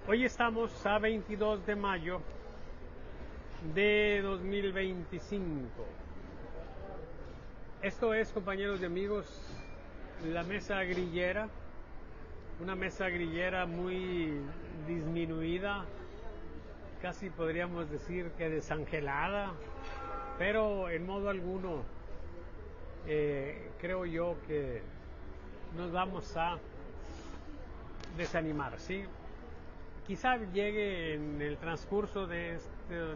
Hoy estamos a 22 de mayo de 2025. Esto es, compañeros y amigos, la mesa grillera, una mesa grillera muy disminuida, casi podríamos decir que desangelada, pero en modo alguno creo yo que nos vamos a desanimar, ¿sí? Quizá llegue en el transcurso de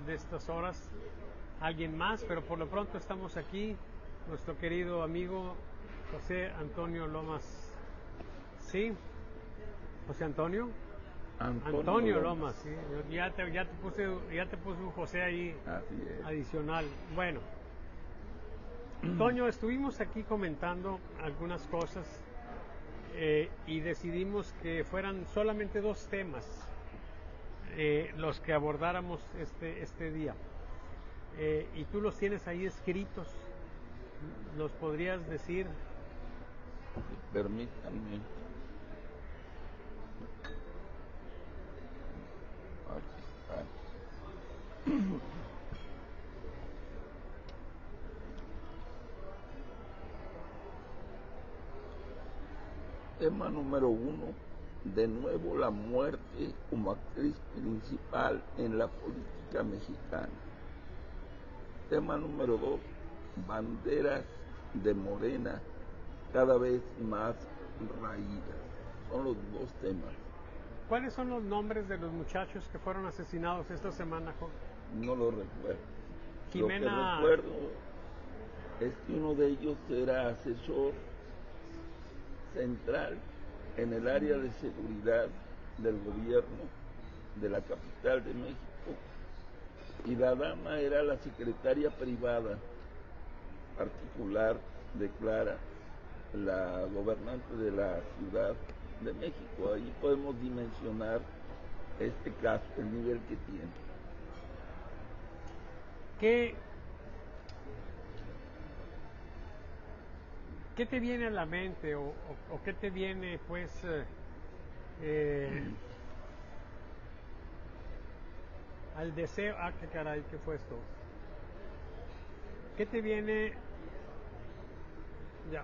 estas horas alguien más, pero por lo pronto estamos aquí, nuestro querido amigo José Antonio Lomas. ¿Sí? ¿José Antonio? Antonio Lomas, sí. Ya te puse un José ahí adicional. Bueno, Toño, estuvimos aquí comentando algunas cosas y decidimos que fueran solamente dos temas los que abordáramos este día. Y tú los tienes ahí escritos. ¿Nos podrías decir? Permítanme. Aquí está. Tema número 1. De nuevo la muerte como actriz principal en la política mexicana. Tema número 2. Banderas de Morena cada vez más raídas. Son los dos temas. ¿Cuáles son los nombres de los muchachos que fueron asesinados esta semana, Jorge? No lo recuerdo. Jimena... Lo que recuerdo es que uno de ellos era asesor central en el área de seguridad del gobierno de la capital de México, y la dama era la secretaria privada particular de Clara, la gobernante de la Ciudad de México. Ahí podemos dimensionar este caso, el nivel que tiene. ¿Qué te viene a la mente o qué te viene, pues, al deseo? Ah, qué caray, ¿qué fue esto? ¿Qué te viene? Ya.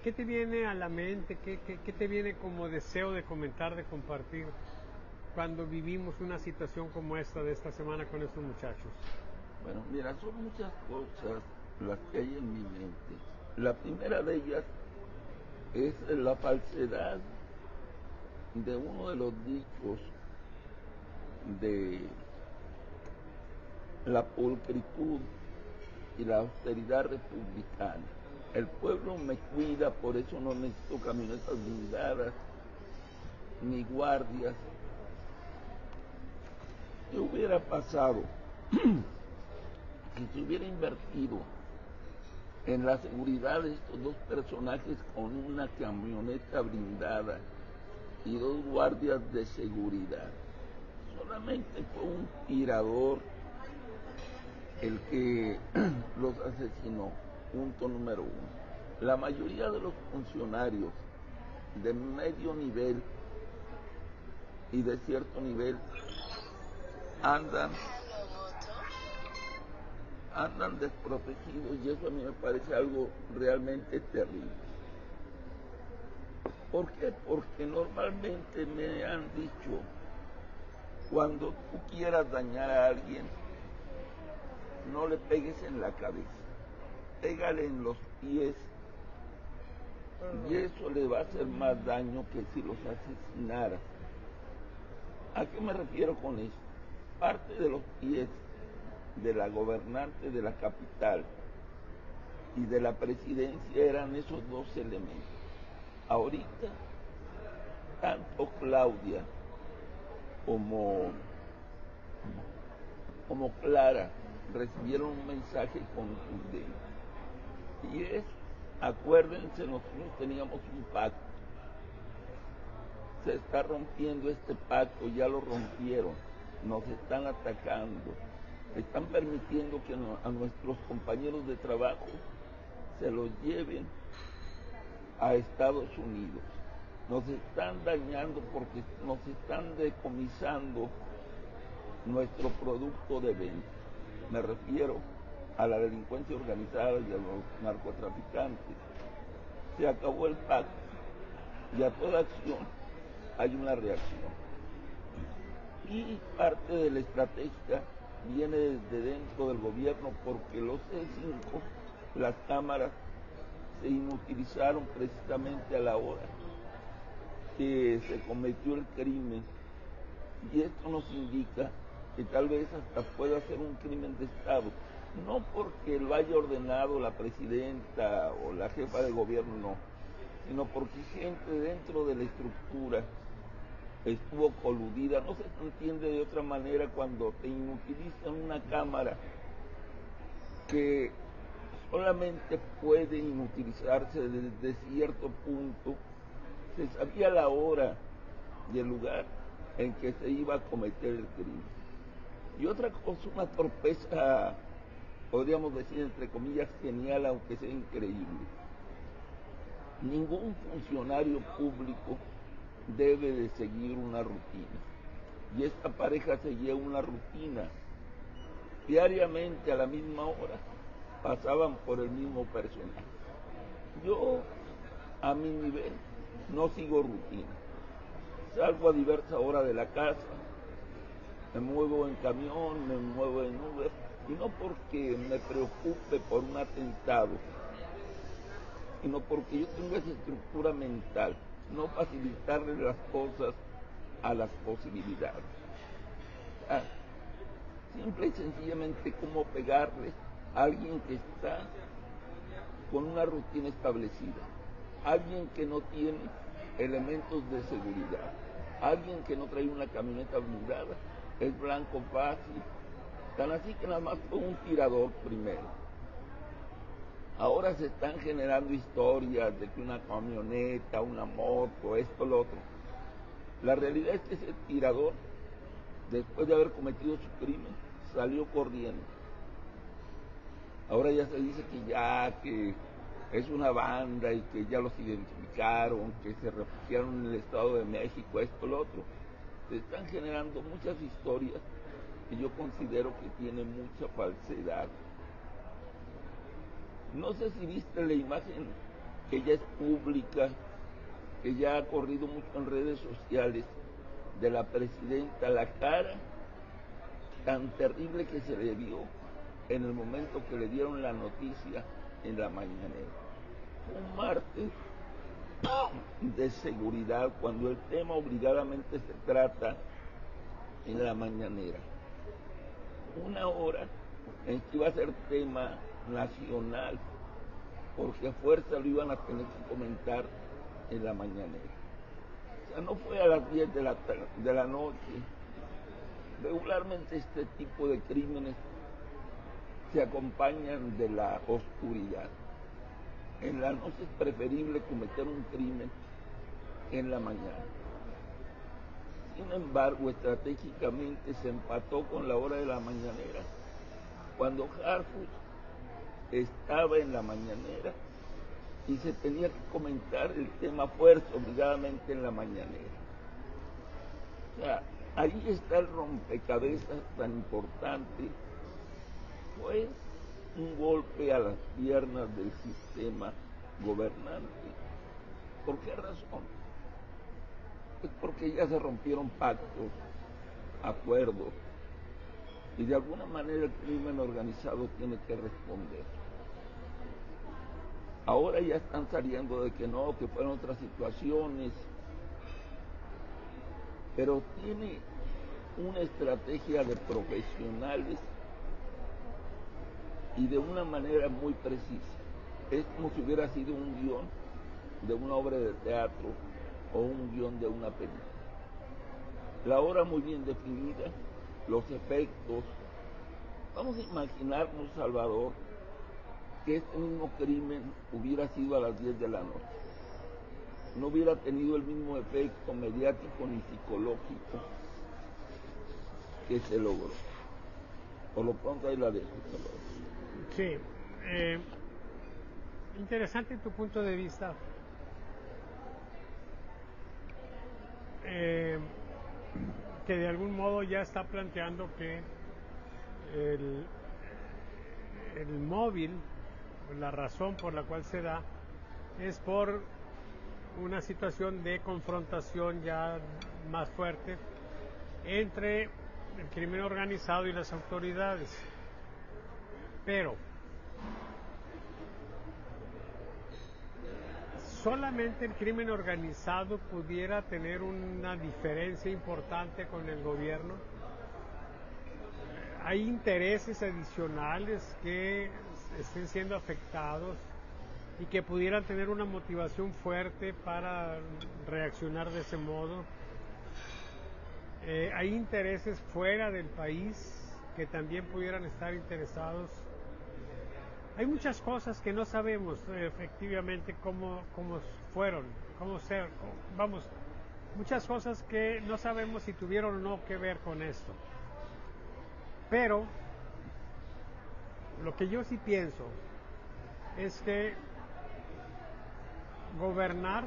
¿Qué te viene a la mente? ¿Qué te viene como deseo de comentar, de compartir cuando vivimos una situación como esta de esta semana con estos muchachos? Bueno, mira, son muchas cosas las que hay en mi mente. La primera de ellas es la falsedad de uno de los dichos de la pulcritud y la austeridad republicana. El pueblo me cuida, por eso no necesito camionetas blindadas ni guardias. ¿Qué hubiera pasado si se hubiera invertido en la seguridad de estos dos personajes con una camioneta blindada y dos guardias de seguridad? Solamente fue un tirador el que los asesinó. Punto número 1. La mayoría de los funcionarios de medio nivel y de cierto nivel andan desprotegidos, y eso a mí me parece algo realmente terrible. ¿Por qué? Porque normalmente me han dicho, cuando tú quieras dañar a alguien, no le pegues en la cabeza, pégale en los pies, y eso le va a hacer más daño que si los asesinara. ¿A qué me refiero con esto? Parte de los pies de la gobernante de la capital y de la presidencia eran esos dos elementos. Ahorita, tanto Claudia como Clara recibieron un mensaje contundente, y es: acuérdense, nosotros teníamos un pacto, se está rompiendo este pacto, ya lo rompieron, nos están atacando, están permitiendo que a nuestros compañeros de trabajo se los lleven a Estados Unidos. nos están dañando porque nos están decomisando nuestro producto de venta. Me refiero a la delincuencia organizada y a los narcotraficantes. Se acabó el pacto y a toda acción hay una reacción. Y parte de la estrategia viene desde dentro del gobierno porque los C5, las cámaras, se inutilizaron precisamente a la hora que se cometió el crimen. Y esto nos indica que tal vez hasta pueda ser un crimen de Estado, no porque lo haya ordenado la presidenta o la jefa de gobierno, no, sino porque gente dentro de la estructura estuvo coludida. No se entiende de otra manera cuando te inutilizan una cámara que solamente puede inutilizarse desde cierto punto. Se sabía la hora y el lugar en que se iba a cometer el crimen. Y otra cosa, una torpeza, podríamos decir entre comillas, genial, aunque sea increíble. Ningún funcionario público debe de seguir una rutina. Y esta pareja seguía una rutina. Diariamente a la misma hora pasaban por el mismo personaje. Yo, a mi nivel, no sigo rutina. Salgo a diversas horas de la casa, me muevo en camión, me muevo en Uber, y no porque me preocupe por un atentado, sino porque yo tengo esa estructura mental, no facilitarle las cosas a las posibilidades. Simple y sencillamente cómo pegarle a alguien que está con una rutina establecida, alguien que no tiene elementos de seguridad, alguien que no trae una camioneta blindada, es blanco fácil, tan así que nada más fue un tirador primero. Ahora se están generando historias de que una camioneta, una moto, esto, lo otro. La realidad es que ese tirador, después de haber cometido su crimen, salió corriendo. Ahora ya se dice que es una banda y que ya los identificaron, que se refugiaron en el Estado de México, esto, lo otro. Se están generando muchas historias que yo considero que tienen mucha falsedad. No sé si viste la imagen que ya es pública, que ya ha corrido mucho en redes sociales, de la presidenta, la cara tan terrible que se le vio en el momento que le dieron la noticia en la mañanera. Un martes de seguridad, cuando el tema obligadamente se trata en la mañanera. Una hora en que iba a ser tema nacional, porque a fuerza lo iban a tener que comentar en la mañanera. O sea, no fue a las 10 de la noche. Regularmente este tipo de crímenes se acompañan de la oscuridad. En la noche es preferible cometer un crimen en la mañana. Sin embargo, estratégicamente se empató con la hora de la mañanera. Cuando Harfuch estaba en la mañanera y se tenía que comentar el tema fuerza obligadamente en la mañanera. O sea, ahí está el rompecabezas tan importante. Fue un golpe a las piernas del sistema gobernante. ¿Por qué razón? Es porque ya se rompieron pactos, acuerdos, y de alguna manera el crimen organizado tiene que responder. Ahora ya están saliendo de que no, que fueron otras situaciones, pero tiene una estrategia de profesionales y de una manera muy precisa. Es como si hubiera sido un guión de una obra de teatro o un guión de una película. La hora muy bien definida, los efectos. Vamos a imaginarnos, Salvador, que este mismo crimen hubiera sido a las 10 de la noche. No hubiera tenido el mismo efecto mediático ni psicológico que se logró. Por lo pronto ahí la dejo, Salvador. Sí, interesante tu punto de vista. que de algún modo ya está planteando que el, el móvil, la razón por la cual se da, es por una situación de confrontación ya más fuerte entre el crimen organizado y las autoridades. Pero solamente el crimen organizado pudiera tener una diferencia importante con el gobierno. Hay intereses adicionales que estén siendo afectados y que pudieran tener una motivación fuerte para reaccionar de ese modo. Hay intereses fuera del país que también pudieran estar interesados. Hay muchas cosas que no sabemos efectivamente cómo fueron, vamos, muchas cosas que no sabemos si tuvieron o no que ver con esto. Pero lo que yo sí pienso es que gobernar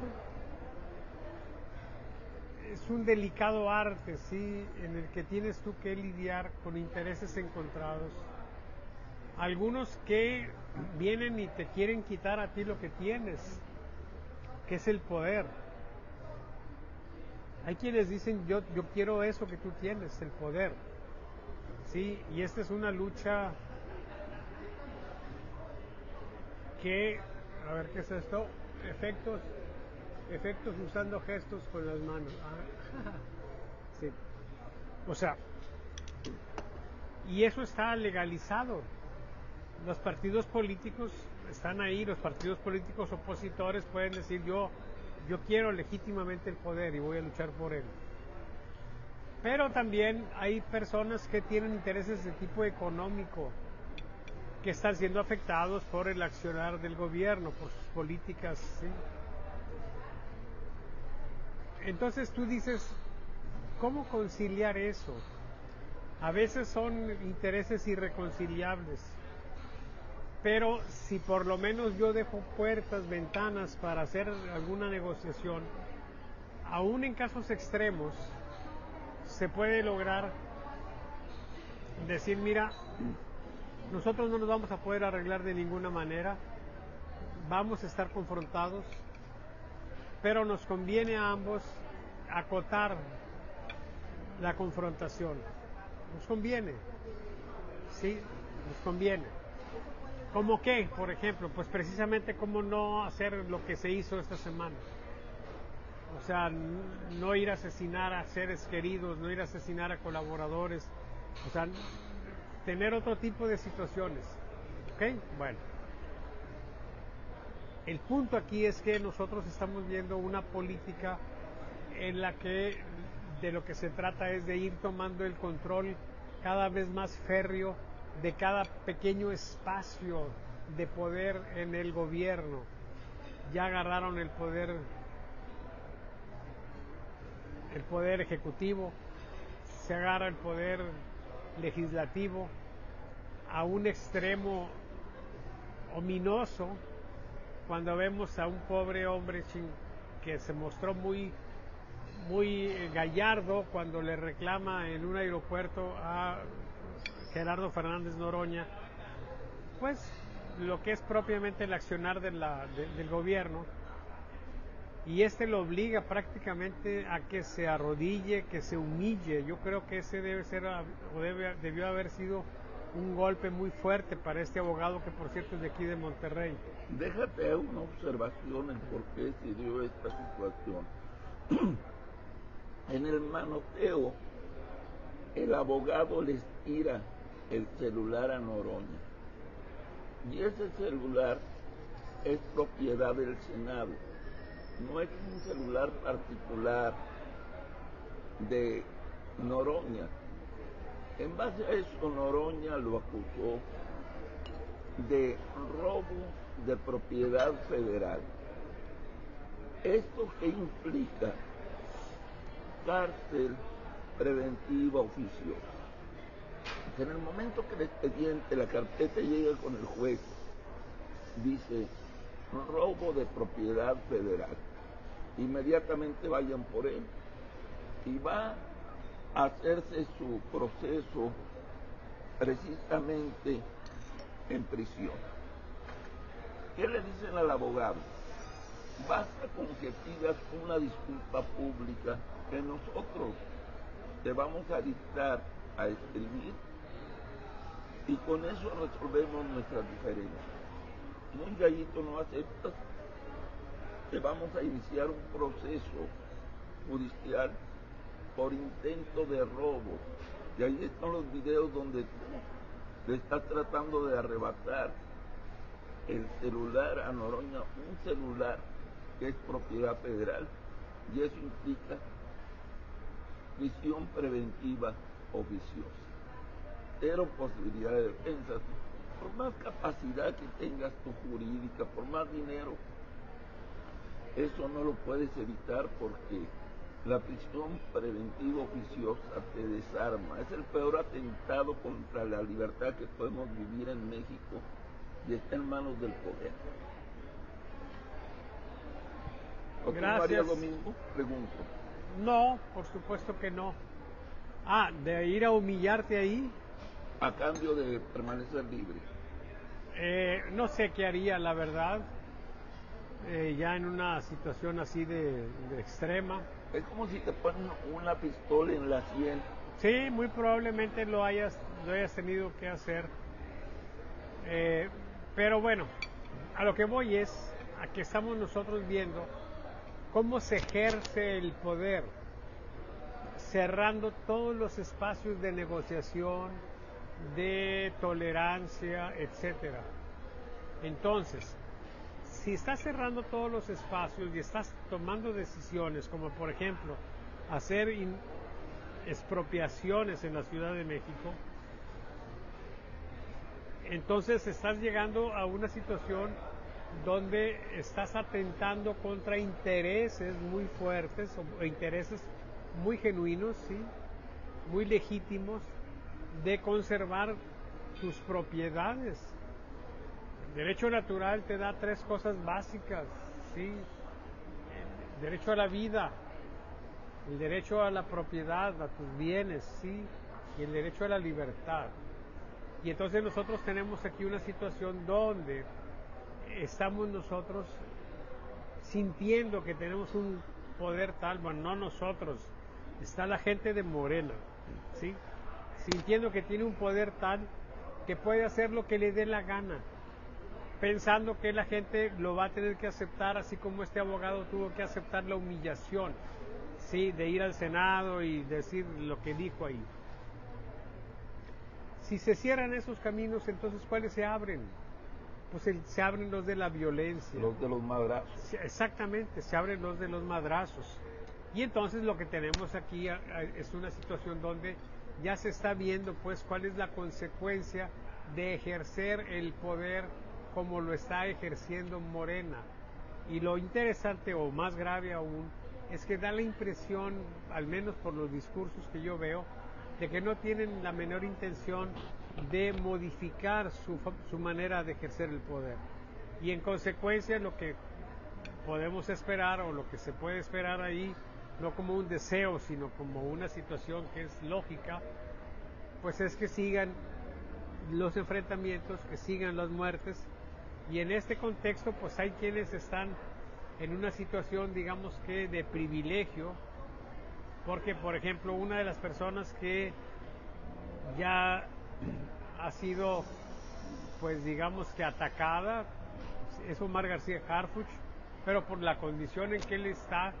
es un delicado arte, sí, en el que tienes tú que lidiar con intereses encontrados. Algunos que vienen y te quieren quitar a ti lo que tienes, que es el poder. Hay quienes dicen, yo quiero eso que tú tienes, el poder. Sí, y esta es una lucha que, a ver, ¿qué es esto? Efectos usando gestos con las manos. Sí. O sea, y eso está legalizado. Los partidos políticos están ahí, los partidos políticos opositores pueden decir yo quiero legítimamente el poder y voy a luchar por él. Pero también hay personas que tienen intereses de tipo económico que están siendo afectados por el accionar del gobierno, por sus políticas, ¿sí? Entonces tú dices, ¿cómo conciliar eso? A veces son intereses irreconciliables, pero si por lo menos yo dejo puertas, ventanas para hacer alguna negociación, aún en casos extremos, se puede lograr decir, mira, nosotros no nos vamos a poder arreglar de ninguna manera, vamos a estar confrontados, pero nos conviene a ambos acotar la confrontación. Nos conviene, sí, nos conviene. ¿Cómo qué, por ejemplo? Pues precisamente cómo no hacer lo que se hizo esta semana. O sea, no ir a asesinar a seres queridos, no ir a asesinar a colaboradores, o sea, tener otro tipo de situaciones. ¿Ok? Bueno. El punto aquí es que nosotros estamos viendo una política en la que de lo que se trata es de ir tomando el control cada vez más férreo de cada pequeño espacio de poder en el gobierno. Ya agarraron el poder ejecutivo, se agarra el poder legislativo a un extremo ominoso cuando vemos a un pobre hombre que se mostró muy gallardo cuando le reclama en un aeropuerto a Gerardo Fernández Noroña pues lo que es propiamente el accionar del gobierno, y lo obliga prácticamente a que se arrodille, que se humille. Yo creo que ese debió haber sido un golpe muy fuerte para este abogado, que por cierto es de aquí de Monterrey. Déjate una observación en por qué se dio esta situación. En el manoteo, el abogado les tira el celular a Noroña, y ese celular es propiedad del Senado, no es un celular particular de Noroña. En base a eso, Noroña lo acusó de robo de propiedad federal. ¿Esto qué implica? Cárcel preventiva oficiosa. En el momento que el expediente, la carpeta llega con el juez, dice robo de propiedad federal, inmediatamente vayan por él y va a hacerse su proceso precisamente en prisión. ¿Qué le dicen al abogado? Basta con que pidas una disculpa pública que nosotros te vamos a dictar a escribir y con eso resolvemos nuestras diferencias. Muy gallito, no aceptas, te vamos a iniciar un proceso judicial por intento de robo. Y ahí están los videos donde tú le estás tratando de arrebatar el celular a Noroña, un celular que es propiedad federal, y eso implica prisión preventiva oficiosa. Cero posibilidad de defensa. Por más capacidad que tengas tu jurídica, por más dinero, eso no lo puedes evitar porque la prisión preventiva oficiosa te desarma. Es el peor atentado contra la libertad que podemos vivir en México y está en manos del poder. ¿O tú no harías lo mismo? Pregunto. No, por supuesto que no. Ah, de ir a humillarte ahí. A cambio de permanecer libre. No sé qué haría, la verdad. Ya en una situación así de extrema. Es como si te ponen una pistola en la sien. Sí, muy probablemente lo hayas tenido que hacer. Pero bueno, a lo que voy es a que estamos nosotros viendo cómo se ejerce el poder, cerrando todos los espacios de negociación, de tolerancia, etcétera. Entonces, si estás cerrando todos los espacios y estás tomando decisiones como por ejemplo hacer expropiaciones en la Ciudad de México, entonces estás llegando a una situación donde estás atentando contra intereses muy fuertes o intereses muy genuinos, ¿sí? Muy legítimos de conservar tus propiedades. El derecho natural te da 3 cosas básicas, ¿sí? El derecho a la vida, el derecho a la propiedad, a tus bienes, ¿sí? Y el derecho a la libertad. Y entonces nosotros tenemos aquí una situación donde estamos nosotros sintiendo que tenemos un poder tal, bueno, no nosotros, está la gente de Morena, ¿sí? Sintiendo que tiene un poder tal que puede hacer lo que le dé la gana, pensando que la gente lo va a tener que aceptar, así como este abogado tuvo que aceptar la humillación, ¿sí? De ir al Senado y decir lo que dijo ahí. Si se cierran esos caminos, entonces ¿cuáles se abren? Pues se abren los de la violencia. Los de los madrazos. Exactamente, se abren los de los madrazos. Y entonces lo que tenemos aquí es una situación donde ya se está viendo pues cuál es la consecuencia de ejercer el poder como lo está ejerciendo Morena. Y lo interesante o más grave aún es que da la impresión, al menos por los discursos que yo veo, de que no tienen la menor intención de modificar su manera de ejercer el poder. Y en consecuencia lo que podemos esperar o lo que se puede esperar ahí, no como un deseo, sino como una situación que es lógica, pues es que sigan los enfrentamientos, que sigan las muertes. Y en este contexto pues hay quienes están en una situación, digamos que de privilegio, porque por ejemplo una de las personas que ya ha sido pues digamos que atacada es Omar García Harfuch, pero por la condición en que él está,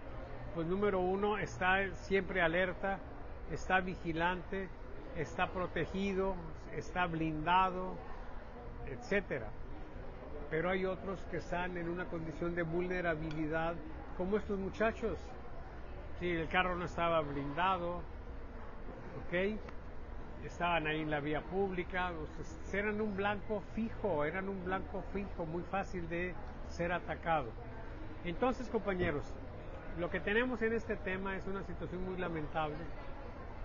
pues número uno, está siempre alerta, está vigilante, está protegido, está blindado, etcétera. Pero hay otros que están en una condición de vulnerabilidad, como estos muchachos. Sí, el carro no estaba blindado, ¿ok? Estaban ahí en la vía pública, eran un blanco fijo, muy fácil de ser atacado. Entonces, compañeros, lo que tenemos en este tema es una situación muy lamentable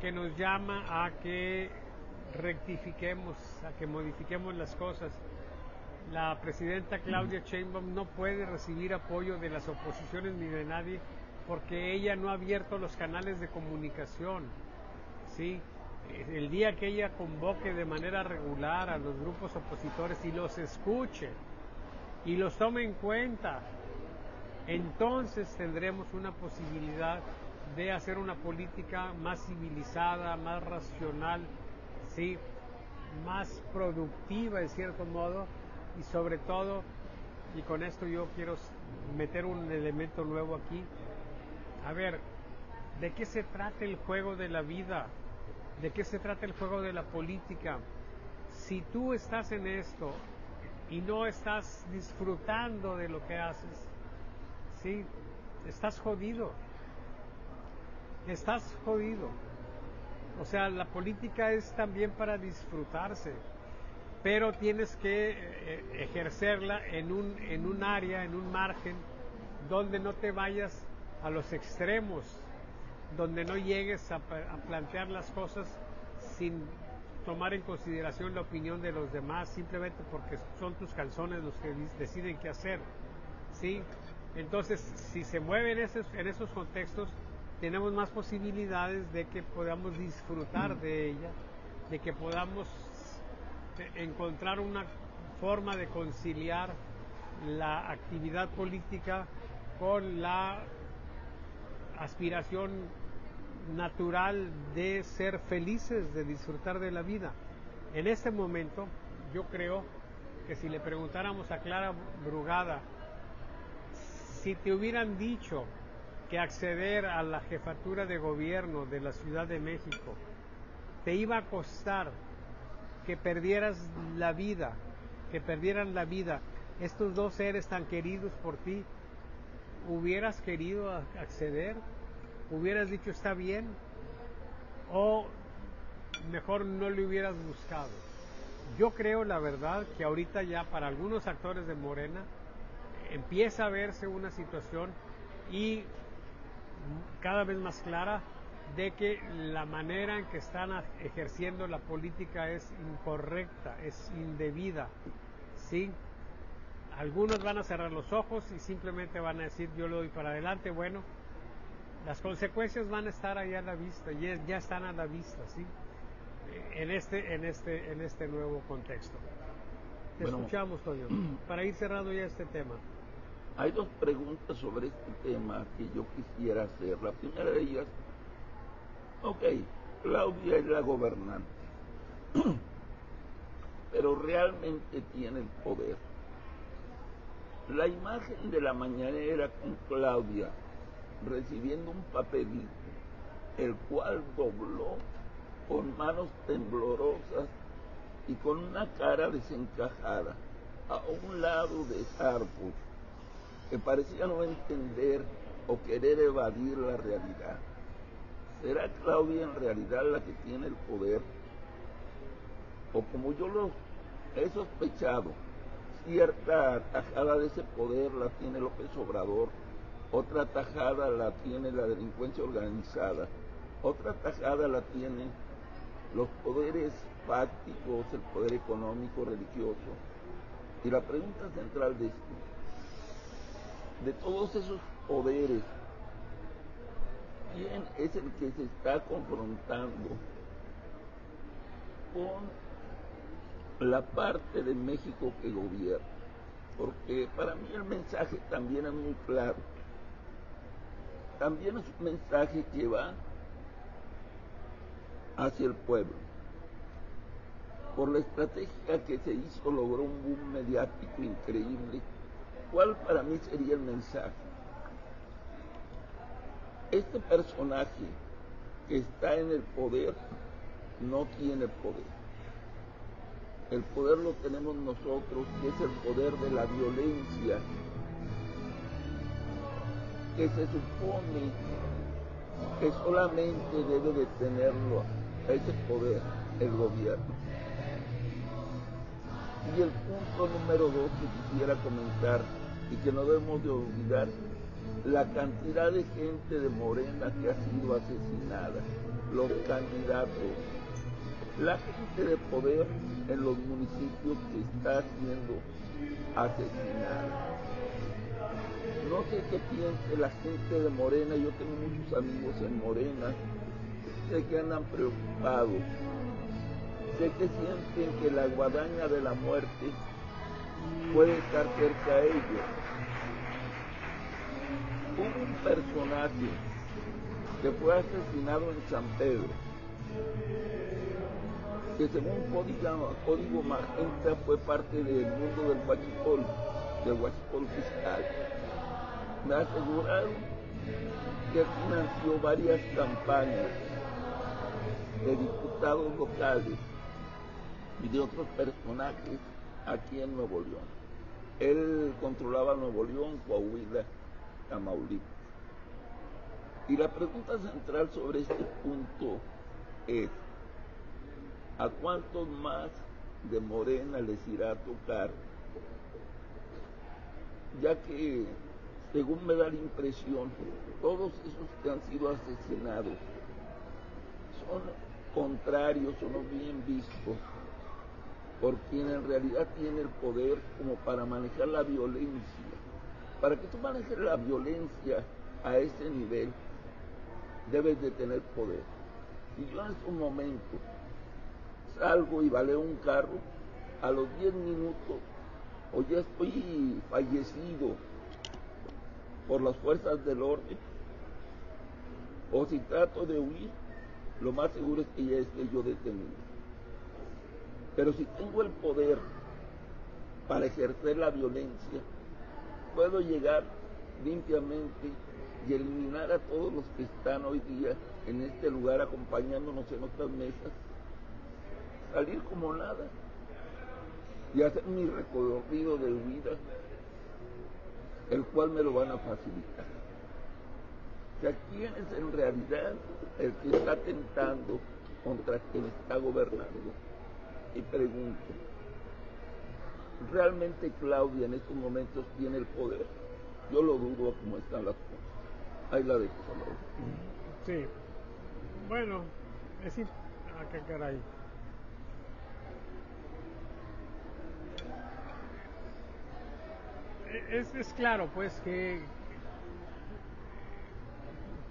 que nos llama a que rectifiquemos, a que modifiquemos las cosas. La presidenta Claudia Sheinbaum no puede recibir apoyo de las oposiciones ni de nadie porque ella no ha abierto los canales de comunicación, ¿sí? El día que ella convoque de manera regular a los grupos opositores y los escuche y los tome en cuenta, entonces tendremos una posibilidad de hacer una política más civilizada, más racional, ¿sí? Más productiva en cierto modo, y sobre todo, y con esto yo quiero meter un elemento nuevo aquí. A ver, ¿de qué se trata el juego de la vida? ¿De qué se trata el juego de la política? Si tú estás en esto y no estás disfrutando de lo que haces, sí, estás jodido. Estás jodido. O sea, la política es también para disfrutarse, pero tienes que ejercerla en un área, en un margen, donde no te vayas a los extremos, donde no llegues a plantear las cosas sin tomar en consideración la opinión de los demás, simplemente porque son tus calzones los que deciden qué hacer, ¿sí? Entonces, si se mueven en esos contextos, tenemos más posibilidades de que podamos disfrutar de ella, de que podamos encontrar una forma de conciliar la actividad política con la aspiración natural de ser felices, de disfrutar de la vida. En este momento, yo creo que si le preguntáramos a Clara Brugada, si te hubieran dicho que acceder a la jefatura de gobierno de la Ciudad de México te iba a costar que perdieras la vida, que perdieran la vida estos dos seres tan queridos por ti, ¿hubieras querido acceder? ¿Hubieras dicho está bien? ¿O mejor no le hubieras buscado? Yo creo, la verdad, que ahorita ya para algunos actores de Morena empieza a verse una situación y cada vez más clara de que la manera en que están ejerciendo la política es incorrecta, es indebida, ¿sí? Algunos van a cerrar los ojos y simplemente van a decir yo lo doy para adelante. Bueno, las consecuencias van a estar ahí a la vista, ya están a la vista, ¿sí? En este nuevo contexto. Te escuchamos, Toño, para ir cerrando ya este tema. Hay dos preguntas sobre este tema que yo quisiera hacer. La primera de ellas, Claudia es la gobernante, pero realmente tiene el poder. La imagen de la mañanera con Claudia recibiendo un papelito, el cual dobló con manos temblorosas y con una cara desencajada a un lado de Harfuch, que parecía no entender o querer evadir la realidad. ¿Será Claudia en realidad la que tiene el poder? O como yo lo he sospechado, cierta tajada de ese poder la tiene López Obrador, otra tajada la tiene la delincuencia organizada, otra tajada la tienen los poderes fácticos, el poder económico, religioso. Y la pregunta central de esto, de todos esos poderes, ¿quién es el que se está confrontando con la parte de México que gobierna? Porque para mí el mensaje también es muy claro. También es un mensaje que va hacia el pueblo. Por la estrategia que se hizo, logró un boom mediático increíble. ¿Cuál para mí sería el mensaje? Este personaje que está en el poder no tiene poder. El poder lo tenemos nosotros, que es el poder de la violencia, que se supone que solamente debe de tenerlo ese poder el gobierno. Y el punto número 2 que quisiera comentar y que no debemos de olvidar, la cantidad de gente de Morena que ha sido asesinada, los candidatos, la gente de poder en los municipios que está siendo asesinada. No sé qué piense la gente de Morena, yo tengo muchos amigos en Morena, sé que andan preocupados, sé que sienten que la guadaña de la muerte puede estar cerca a ellos. Hubo un personaje que fue asesinado en San Pedro, que según código Magenta fue parte del mundo del huachicol fiscal. Me aseguraron que financió varias campañas de diputados locales y de otros personajes aquí en Nuevo León. Él controlaba Nuevo León, Coahuila, Tamaulipas. Y la pregunta central sobre este punto es, ¿a cuántos más de Morena les irá a tocar? Ya que, según me da la impresión, todos esos que han sido asesinados son contrarios o no bien vistos por quien en realidad tiene el poder como para manejar la violencia. Para que tú manejes la violencia a ese nivel, debes de tener poder. Si yo en estos momentos salgo y baleo un carro, a los 10 minutos o ya estoy fallecido por las fuerzas del orden, o si trato de huir, lo más seguro es que ya esté yo detenido. Pero si tengo el poder para ejercer la violencia, puedo llegar limpiamente y eliminar a todos los que están hoy día en este lugar acompañándonos en otras mesas, salir como nada y hacer mi recorrido de huida, el cual me lo van a facilitar. O sea, ¿quién es en realidad el que está atentando contra quien está gobernando? Y pregunto, ¿realmente Claudia en estos momentos tiene el poder? Yo lo dudo como están las cosas. Ahí la dejo, Salvador. Sí. Bueno, qué caray. Es claro, pues, que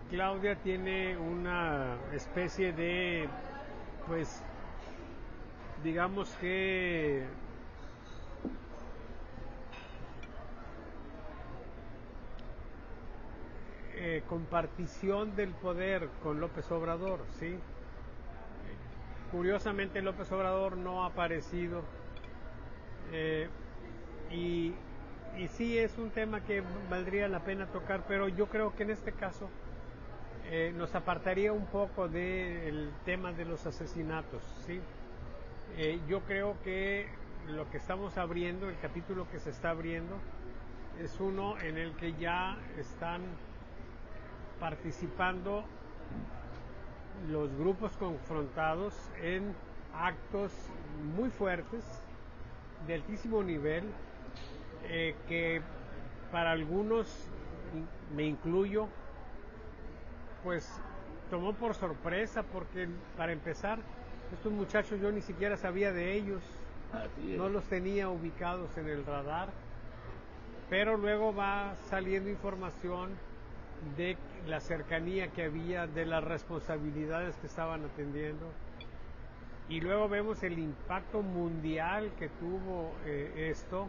Claudia tiene una especie de, pues, digamos que compartición del poder con López Obrador, ¿sí? Curiosamente López Obrador no ha aparecido y sí es un tema que valdría la pena tocar, pero yo creo que en este caso nos apartaría un poco del tema de los asesinatos, ¿sí? Yo creo que lo que estamos abriendo, el capítulo que se está abriendo, es uno en el que ya están participando los grupos confrontados en actos muy fuertes, de altísimo nivel, que para algunos, me incluyo, pues tomó por sorpresa, porque para empezar, estos muchachos yo ni siquiera sabía de ellos, no los tenía ubicados en el radar, pero luego va saliendo información de la cercanía que había, de las responsabilidades que estaban atendiendo, y luego vemos el impacto mundial que tuvo esto,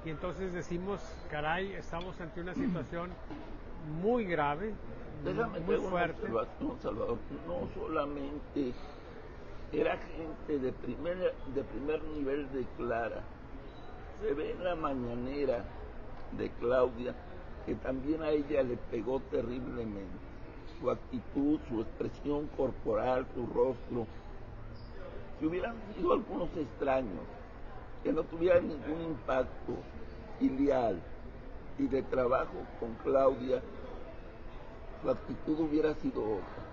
y entonces decimos, caray, estamos ante una situación muy grave, muy fuerte. Salvador, no solamente era gente de primer nivel de Clara, se ve en la mañanera de Claudia que también a ella le pegó terriblemente. Su actitud, su expresión corporal, su rostro. Si hubieran sido algunos extraños que no tuvieran ningún impacto filial y de trabajo con Claudia, su actitud hubiera sido otra.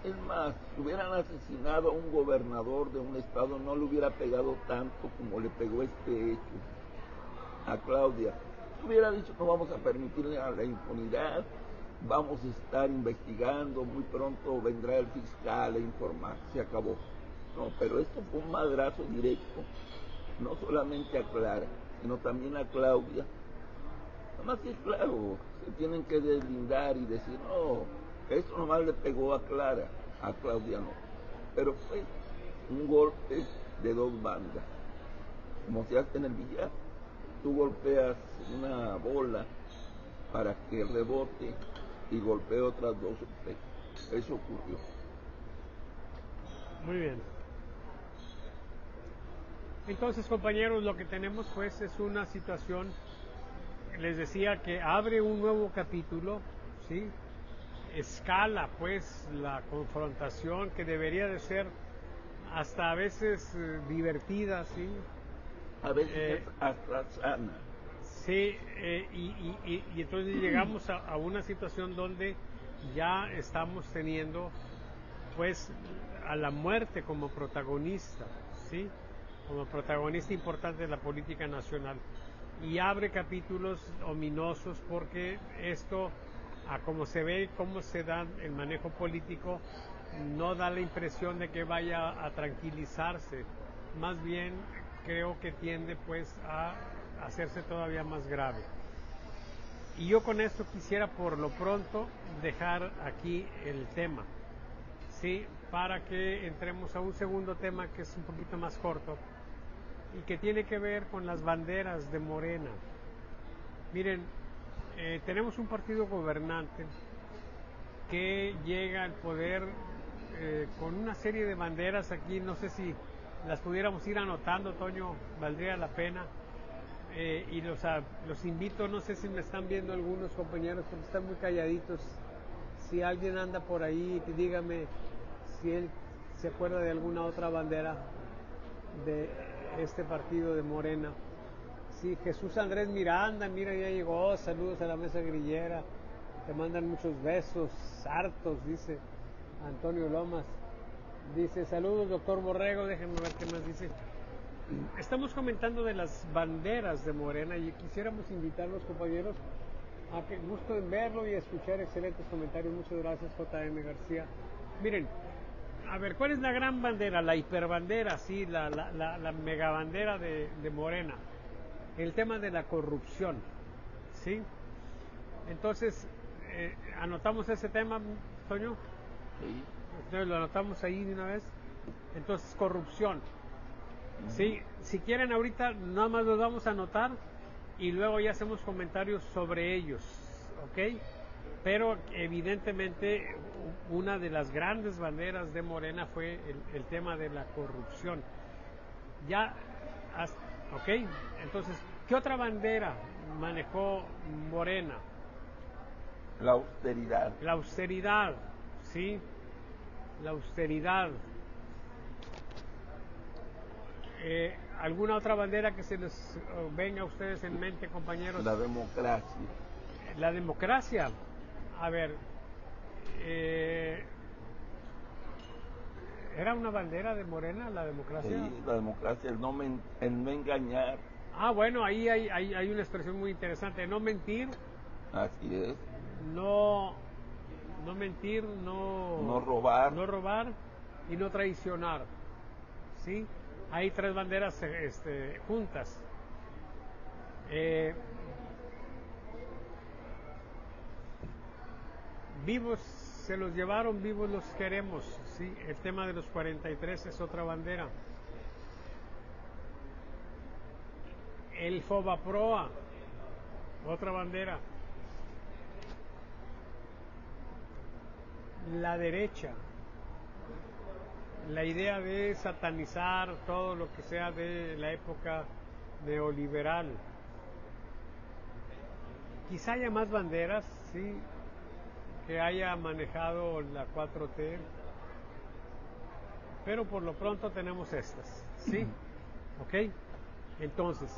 Es más, si hubieran asesinado a un gobernador de un estado, no le hubiera pegado tanto como le pegó este hecho a Claudia. Hubiera dicho, no vamos a permitirle a la impunidad, vamos a estar investigando, muy pronto vendrá el fiscal a informar, se acabó. No, pero esto fue un madrazo directo, no solamente a Clara, sino también a Claudia, Además que claro, se tienen que deslindar y decir, no, esto nomás le pegó a Clara, a Claudia no. Pero fue un golpe de dos bandas. Como se hace en el billar, tú golpeas una bola para que rebote y golpee otras dos o tres. Eso ocurrió. Muy bien. Entonces, compañeros, lo que tenemos pues es una situación, les decía, que abre un nuevo capítulo, ¿sí? Escala pues la confrontación, que debería de ser hasta a veces divertida, ¿sí? A veces hasta sana. Sí, y entonces llegamos a una situación donde ya estamos teniendo pues a la muerte como protagonista, ¿sí? Como protagonista importante de la política nacional. Y abre capítulos ominosos porque esto, a como se ve, cómo se da el manejo político, no da la impresión de que vaya a tranquilizarse. Más bien creo que tiende pues a hacerse todavía más grave. Y yo con esto quisiera por lo pronto dejar aquí el tema, ¿sí? Para que entremos a un segundo tema que es un poquito más corto y que tiene que ver con las banderas de Morena. Miren, tenemos un partido gobernante que llega al poder con una serie de banderas aquí, no sé si las pudiéramos ir anotando, Toño, valdría la pena. Y los invito, no sé si me están viendo algunos compañeros porque están muy calladitos. Si alguien anda por ahí, dígame si él se acuerda de alguna otra bandera de este partido de Morena. Sí, Jesús Andrés Miranda, mira, ya llegó, saludos a la mesa grillera, te mandan muchos besos, hartos, dice Antonio Lomas. Dice, saludos doctor Borrego, déjenme ver qué más dice. Estamos comentando de las banderas de Morena y quisiéramos invitar a los compañeros a que gusto en verlo y escuchar excelentes comentarios. Muchas gracias, J.M. García. Miren, a ver, ¿cuál es la gran bandera? La hiperbandera, sí, la megabandera de Morena. El tema de la corrupción, ¿sí? Entonces, ¿anotamos ese tema, Toño? Sí. Entonces, lo anotamos ahí de una vez. Entonces, corrupción. Sí, si quieren ahorita nada más los vamos a anotar y luego ya hacemos comentarios sobre ellos, ¿ok? Pero evidentemente una de las grandes banderas de Morena fue el tema de la corrupción. Ya, ¿ok? Entonces, ¿qué otra bandera manejó Morena? La austeridad. La austeridad, ¿sí? La austeridad. ¿Alguna otra bandera que se les venga a ustedes en mente, compañeros? La democracia. La democracia. A ver, ¿era una bandera de Morena la democracia? Sí, la democracia, el no engañar. Ah, bueno, ahí hay una expresión muy interesante. No mentir. Así es. No mentir, No robar. No robar y no traicionar. ¿Sí? Hay tres banderas juntas. Vivos se los llevaron, vivos los queremos. ¿Sí? El tema de los 43 es otra bandera. El Fobaproa, otra bandera. La derecha, la idea de satanizar todo lo que sea de la época neoliberal. Quizá haya más banderas, sí, que haya manejado la 4T, pero por lo pronto tenemos estas, ¿sí? ¿Ok? Entonces,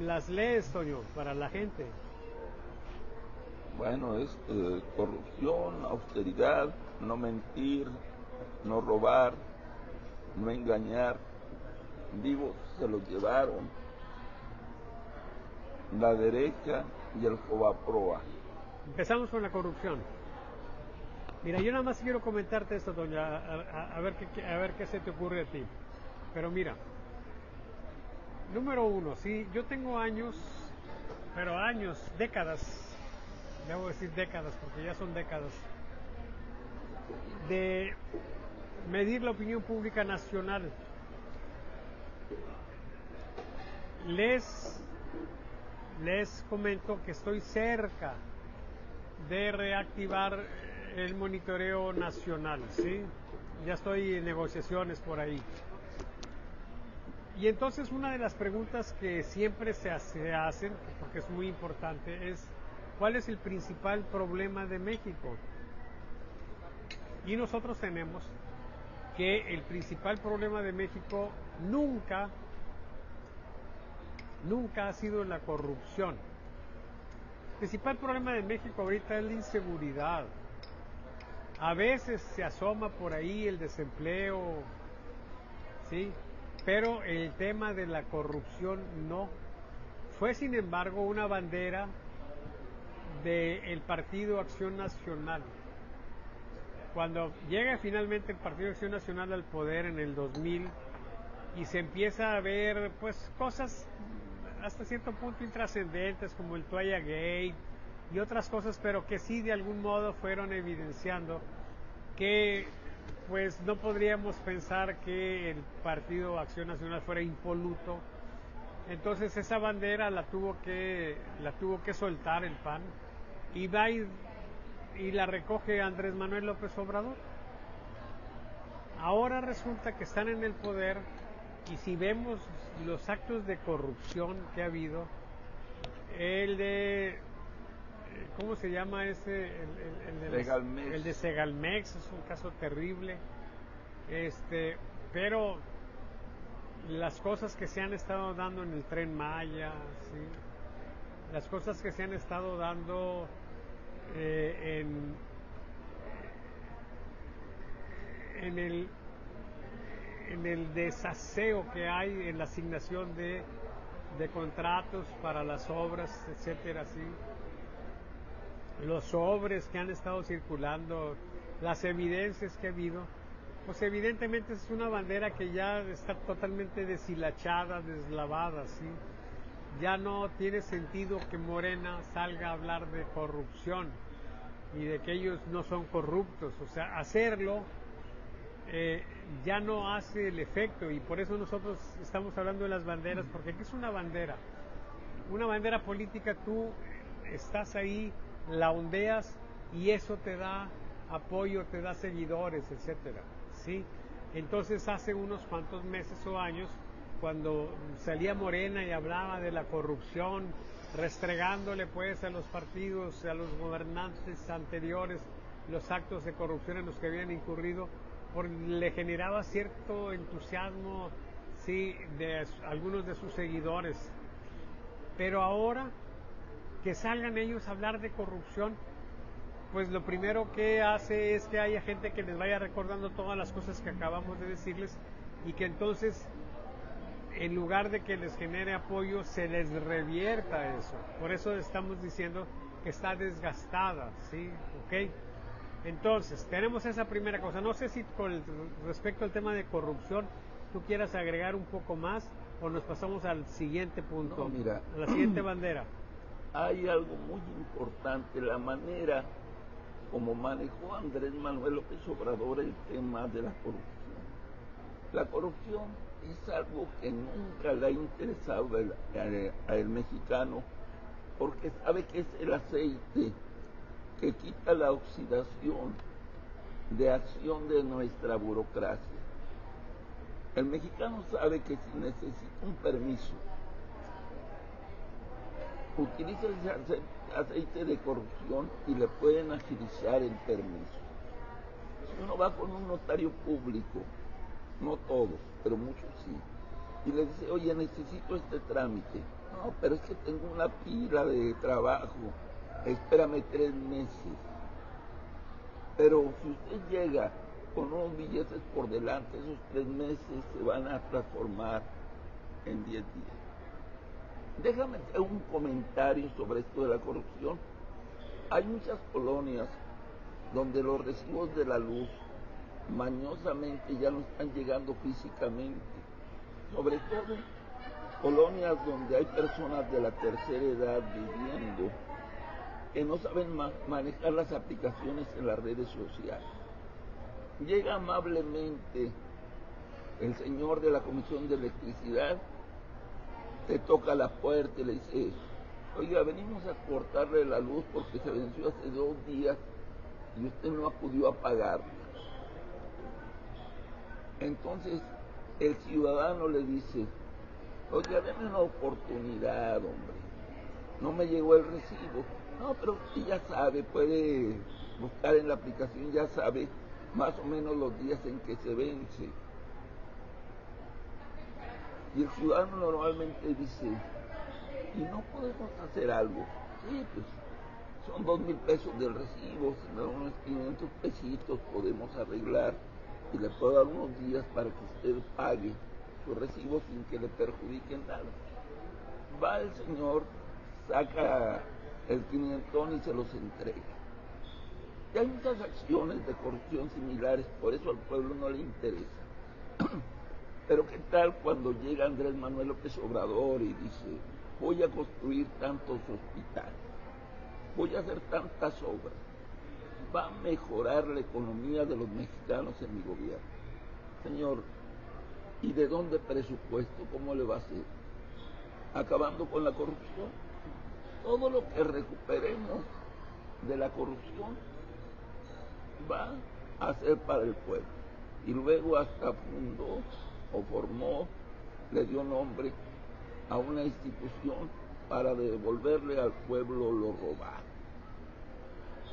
las lees, Toño, para la gente. Bueno, es corrupción, austeridad, no mentir, no robar, no engañar. Vivos se los llevaron. La derecha y el Fobaproa. Empezamos con la corrupción. Mira, yo nada más quiero comentarte esto, Doña, a ver qué se te ocurre a ti. Pero mira, número uno, sí, yo tengo años pero años, décadas, debo decir décadas porque ya son décadas, de medir la opinión pública nacional. Les comento que estoy cerca de reactivar el monitoreo nacional, ¿sí? Ya estoy en negociaciones por ahí. Y entonces una de las preguntas que siempre se hacen, porque es muy importante, es ¿cuál es el principal problema de México? Y nosotros tenemos que el principal problema de México nunca ha sido la corrupción. El principal problema de México ahorita es la inseguridad. A veces se asoma por ahí el desempleo, ¿sí? Pero el tema de la corrupción no. Fue, sin embargo, una bandera del Partido Acción Nacional. Cuando llega finalmente el Partido Acción Nacional al poder en el 2000 y se empieza a ver pues cosas hasta cierto punto intrascendentes como el Toalla Gate y otras cosas, pero que sí de algún modo fueron evidenciando que pues no podríamos pensar que el Partido Acción Nacional fuera impoluto. Entonces esa bandera la tuvo que soltar el PAN y va y la recoge Andrés Manuel López Obrador. Ahora resulta que están en el poder y si vemos los actos de corrupción que ha habido, el de ¿cómo se llama ese? El de Segalmex es un caso terrible. Pero las cosas que se han estado dando en el Tren Maya, ¿sí? Las cosas que se han estado dando en el desaseo que hay en la asignación de contratos para las obras, etcétera, ¿sí? Los sobres que han estado circulando, las evidencias que ha habido, pues evidentemente es una bandera que ya está totalmente deshilachada, deslavada, ¿sí? Ya no tiene sentido que Morena salga a hablar de corrupción y de que ellos no son corruptos, o sea, hacerlo ya no hace el efecto y por eso nosotros estamos hablando de las banderas, porque aquí es una bandera política, tú estás ahí, la ondeas y eso te da apoyo, te da seguidores, etcétera, ¿sí? Entonces hace unos cuantos meses o años, cuando salía Morena y hablaba de la corrupción, restregándole pues a los partidos, a los gobernantes anteriores, los actos de corrupción en los que habían incurrido, le generaba cierto entusiasmo, sí, de algunos de sus seguidores. Pero ahora que salgan ellos a hablar de corrupción, pues lo primero que hace es que haya gente que les vaya recordando todas las cosas que acabamos de decirles y que entonces, en lugar de que les genere apoyo, se les revierta eso. Por eso estamos diciendo que está desgastada, ¿sí? ¿Ok? Entonces, tenemos esa primera cosa. No sé si con respecto al tema de corrupción tú quieras agregar un poco más o nos pasamos al siguiente punto, no, mira, a la siguiente bandera. Hay algo muy importante, la manera como manejó Andrés Manuel López Obrador el tema de la corrupción. La corrupción es algo que nunca le ha interesado al mexicano, porque sabe que es el aceite que quita la oxidación de acción de nuestra burocracia. El mexicano sabe que si necesita un permiso, utiliza ese aceite de corrupción y le pueden agilizar el permiso. Si uno va con un notario público, no todos, pero muchos sí, y le dice, oye, necesito este trámite. No, pero es que tengo una pila de trabajo, espérame 3 meses. Pero si usted llega con unos billetes por delante, esos 3 meses se van a transformar en 10 días. Déjame hacer un comentario sobre esto de la corrupción. Hay muchas colonias donde los recibos de la luz mañosamente ya no están llegando físicamente, sobre todo colonias donde hay personas de la tercera edad viviendo que no saben manejar las aplicaciones en las redes sociales. Llega amablemente el señor de la Comisión de Electricidad, te toca la puerta y le dice: oiga, venimos a cortarle la luz porque se venció hace 2 días y usted no acudió a pagarla. Entonces el ciudadano le dice: oiga, denme una oportunidad, hombre, no me llegó el recibo. No, pero usted ya sabe, puede buscar en la aplicación, ya sabe más o menos los días en que se vence. Y el ciudadano normalmente dice: ¿y no podemos hacer algo? Sí, pues son 2,000 pesos del recibo, si me dan unos 500 pesitos podemos arreglar y le puedo dar unos días para que usted pague su recibo sin que le perjudiquen nada. Va el señor, saca el 500 y se los entrega. Y hay muchas acciones de corrupción similares, por eso al pueblo no le interesa. Pero ¿qué tal cuando llega Andrés Manuel López Obrador y dice: voy a construir tantos hospitales, voy a hacer tantas obras, va a mejorar la economía de los mexicanos en mi gobierno? Señor, ¿y de dónde presupuesto? ¿Cómo le va a hacer? Acabando con la corrupción. Todo lo que recuperemos de la corrupción va a ser para el pueblo. Y luego hasta fundó o formó, le dio nombre a una institución para devolverle al pueblo lo robado.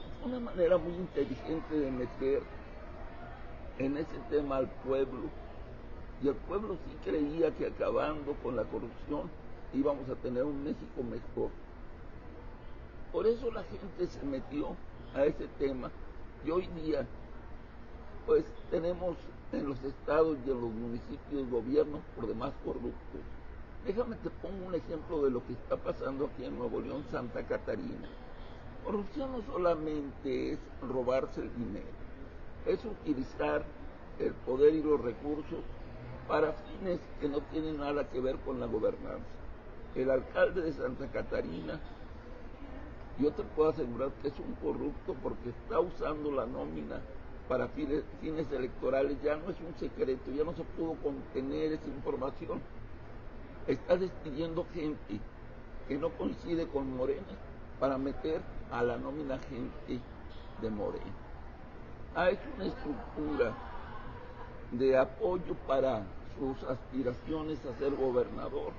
Es una manera muy inteligente de meter en ese tema al pueblo, y el pueblo sí creía que acabando con la corrupción íbamos a tener un México mejor. Por eso la gente se metió a ese tema, y hoy día pues tenemos en los estados y en los municipios gobiernos por demás corruptos. Déjame te pongo un ejemplo de lo que está pasando aquí en Nuevo León, Santa Catarina. Corrupción no solamente es robarse el dinero, es utilizar el poder y los recursos para fines que no tienen nada que ver con la gobernanza. El alcalde de Santa Catarina, yo te puedo asegurar que es un corrupto porque está usando la nómina para fines electorales. Ya no es un secreto, ya no se pudo contener esa información. Está despidiendo gente que no coincide con Morena para meter a la nómina gente de Morena. Ha hecho una estructura de apoyo para sus aspiraciones a ser gobernador.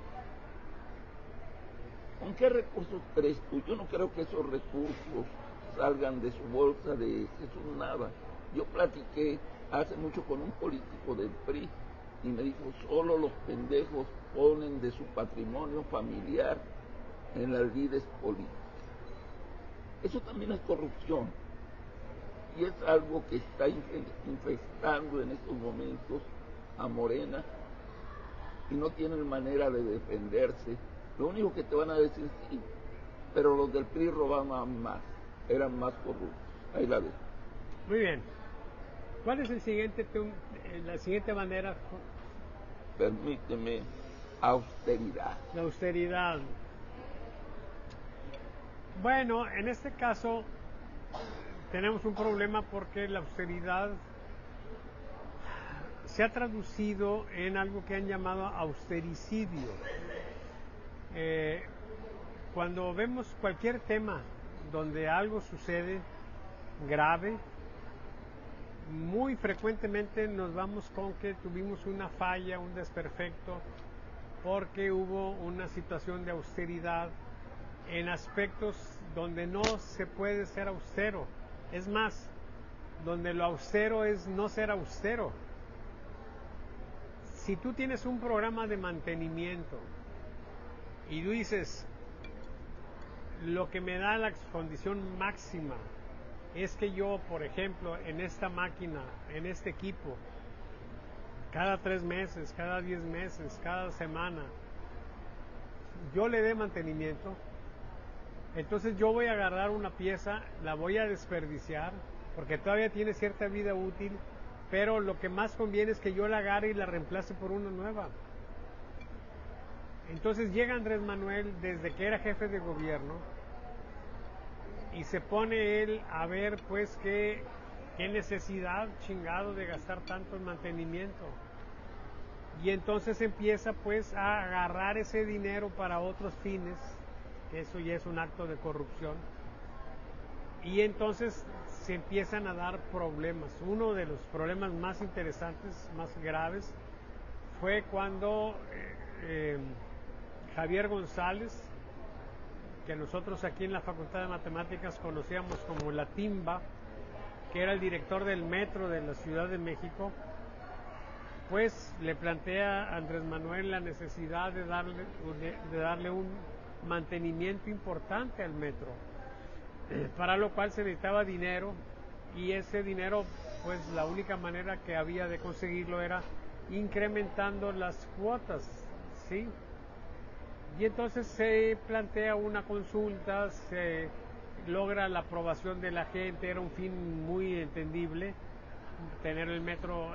¿Con qué recursos crees tú? Yo no creo que esos recursos salgan de su bolsa de Jesús Nava. Yo platiqué hace mucho con un político del PRI y me dijo: solo los pendejos ponen de su patrimonio familiar en las lides políticas. Eso también es corrupción, y es algo que está infectando en estos momentos a Morena, y no tienen manera de defenderse. Lo único que te van a decir: sí, pero los del PRI robaban más, eran más corruptos. Ahí la ves. Muy bien. ¿Cuál es la siguiente manera? Permíteme, austeridad. La austeridad. Bueno, en este caso tenemos un problema porque la austeridad se ha traducido en algo que han llamado austericidio. Cuando vemos cualquier tema donde algo sucede grave, muy frecuentemente nos vamos con que tuvimos una falla, un desperfecto, porque hubo una situación de austeridad en aspectos donde no se puede ser austero. Es más, donde lo austero es no ser austero. Si tú tienes un programa de mantenimiento y tú dices: lo que me da la condición máxima es que yo, por ejemplo, en esta máquina, en este equipo, cada 3 meses, cada 10 meses, cada semana, yo le dé mantenimiento, entonces yo voy a agarrar una pieza, la voy a desperdiciar, porque todavía tiene cierta vida útil, pero lo que más conviene es que yo la agarre y la reemplace por una nueva. Entonces llega Andrés Manuel desde que era jefe de gobierno y se pone él a ver pues qué necesidad chingado de gastar tanto en mantenimiento. Y entonces empieza pues a agarrar ese dinero para otros fines, eso ya es un acto de corrupción. Y entonces se empiezan a dar problemas. Uno de los problemas más interesantes, más graves, fue cuando Javier González, que nosotros aquí en la Facultad de Matemáticas conocíamos como la Timba, que era el director del metro de la Ciudad de México, pues le plantea a Andrés Manuel la necesidad de darle un mantenimiento importante al metro, para lo cual se necesitaba dinero, y ese dinero, pues la única manera que había de conseguirlo era incrementando las cuotas, ¿sí? Y entonces se plantea una consulta, se logra la aprobación de la gente, era un fin muy entendible, tener el metro